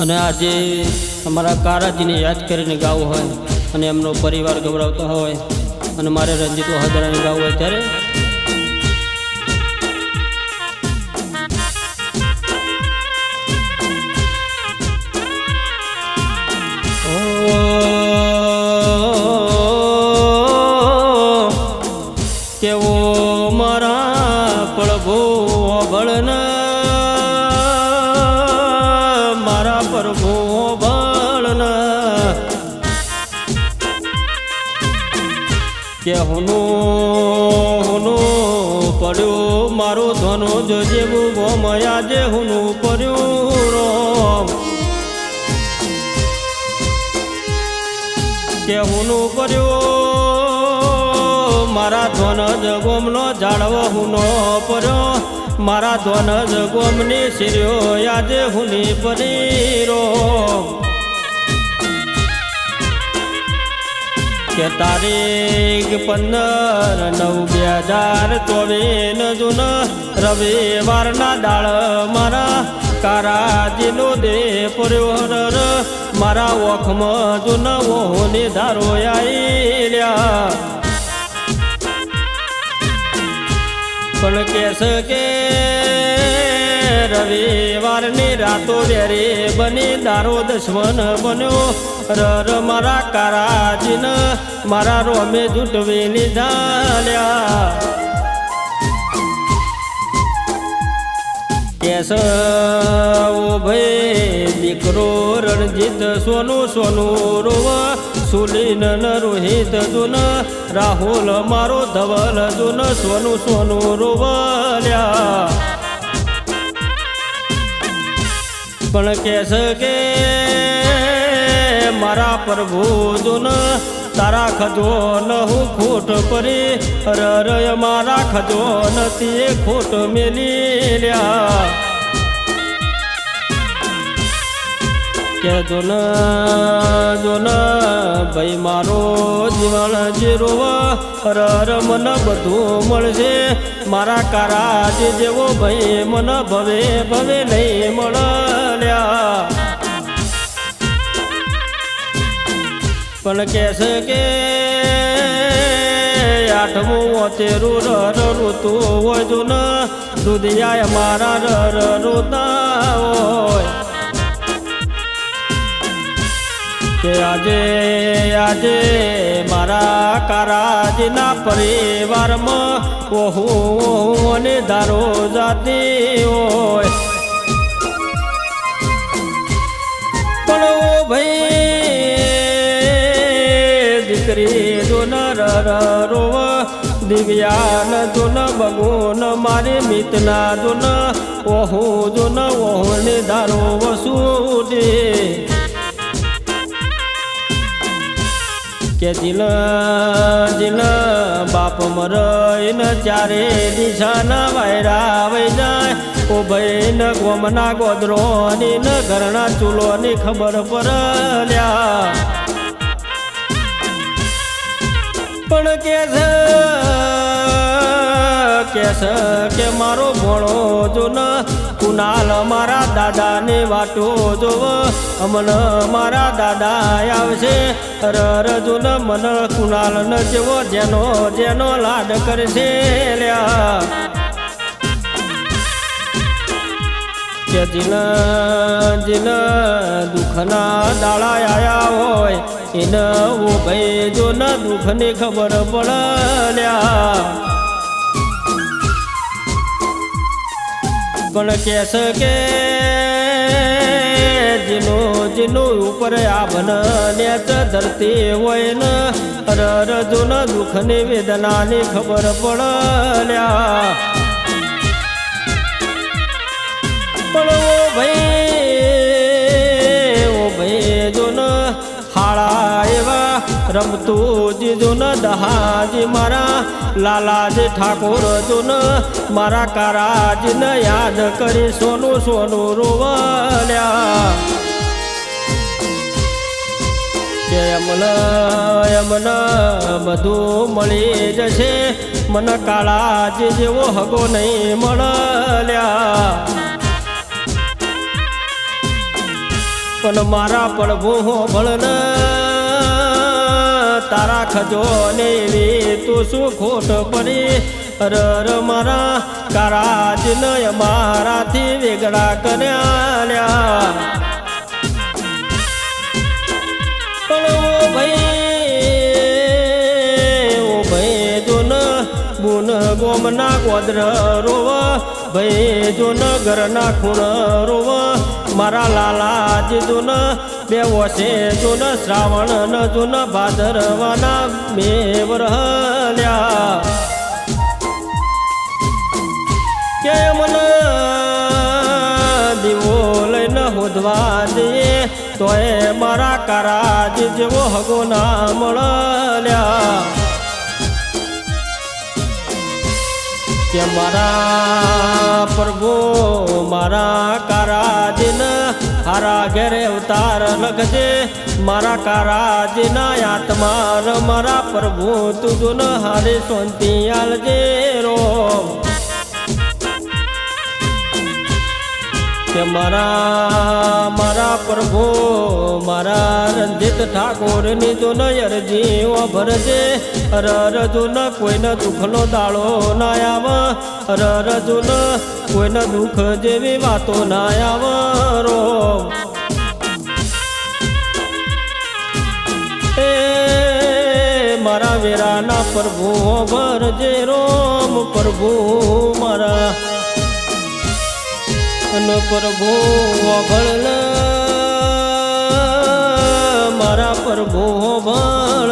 અને આજે અમારા કારાજીને યાદ કરીને ગાવું હોય અને એમનો પરિવાર ગૌરવતા હોય અને મારે રંજીત વહાદરાને ગાવું હોય ત્યારે કેવો મારા પ્રભુ ભળના મારા પ્રભુ ભળના કે હુનું પડ્યું મારું ધનો જેવું ગોમયા જે હુનું પડ્યું રોમ કે હુનું પડ્યું મારા ધન જ ગોમનો જાળવો હુનો પડ્યો મારા ધન જ ગોમની સિર્યો આજે હુની પરીરો કે તારીખ 15/9/2024 જૂન રવિવારના દાળ મારા કારાજીનો દે પડ્યો મારા ઓખમાં જૂન ઓહની ધારો આઈલ્યા પણ કેસ કે રવિવારની રાતો વેરી બની દારો દુશ્મન બન્યો રર મારા કારાજીન મારા રોમે જૂટવી લીધા કેસ ઓ ભાઈ દીકરો રણજીત સોનું રોવા સુલીન રોહિત જૂન રાહુલ મારો ધવલ જૂન સોનું રોવલ્યા પણ કેસ કે મારા પ્રભુ જૂન તારા ખજો ન હું ખોટ પરી રય મારા ખજો નથી ખોટ મેલી લ્યા કે જોન ભાઈ મારો જીવન જીરોવા રર મન બધું મળશે મારા કારાજ જેવો ભાઈ મન ભવે નહીં મળ્યા પણ કેસ કે 8મું ઋતુ હોય જોન દુધિયા મારા રોતા હોય કે આજે મારા કારાજીના પરિવારમાં ઓહું અને ધારો જાતી હોય પણ ઓ ભાઈ દીકરી જોન રોવ દિવ્યાન જોન બગુન મારી મિતના જોન ઓહું જોન ઓહને ધારો વસૂટે કે જીલ બાપ મરઈન ચારે દિશાના વાયરા વઈ જાય ઓ ભાઈ ન ગોમના ગોદરોની ન ઘરના ચૂલોની ખબર પડલ્યા પણ કેસ કે મારો ભોળો જો ન કુનાલ મારા દાદાને વાટો જોવ અમન મારા દાદા આવશે રર જો ન મન કુનાલ ન જેવો જેનો લાડ કરશે લ્યા કે જીલ દુઃખના દાડા આયા હોય એને ઓ ભાઈ જો ન દુઃખની ખબર પડલ્યા પણ કેસ કે જીનું ઉપર આભન નેચ ધરતી હોય ને રર જો ન દુઃખની વેદનાની ખબર પડલ્યા પણ ઓ ભાઈ જો ન હાળા એવા રમતું જીજો ન દહાજી મારા લાલાજી ઠાકોર જો ન મારા કારાજી ને યાદ કરી સોનું રોવલ્યા કે એમને બધું મળી જશે મન કાળાજી જેવો હગો નહીં મળલ્યા પણ મારા પ્રભુ હો ભળન તારા ખજો ને એવી તું શું ખોટ પડી રર મારા કારાજ નય મારાથી વેગળા કર્યા પણ ઓ ભાઈ જો ન બુન ગોમના ગોદર રોવ ભાઈ જો ન ઘરના ખૂણ રોવ મારા લાલાજ જો ન બે વસે જો ન શ્રાવણ ન જો ન ભાદરવાના મેવ રહ્યા કે મને દીવો લઈને હોદવા દઈએ તોય મારા કારાજ જેવો હગો ના મળ્યા કે મારા પ્રભુ મારા કારાજને હારા ઘેરે અવતાર લખજે મારા કારાજના આત્મા મારા પ્રભુ તું ન હારે શાંતિ આલજે રો કે મારા પ્રભુ મારા રંજીત ઠાકોરની જો ન અરજી ભરજે રરજુ ન કોઈને દુઃખનો દાળો ના આવે રરજુ ન કોઈને દુઃખ જેવી વાતો ના આવે રો એ મારા વેરાના પ્રભુ ભરજે રોમ પ્રભુ મારા પ્રભુ ભળ મારા પ્રભુ ભળ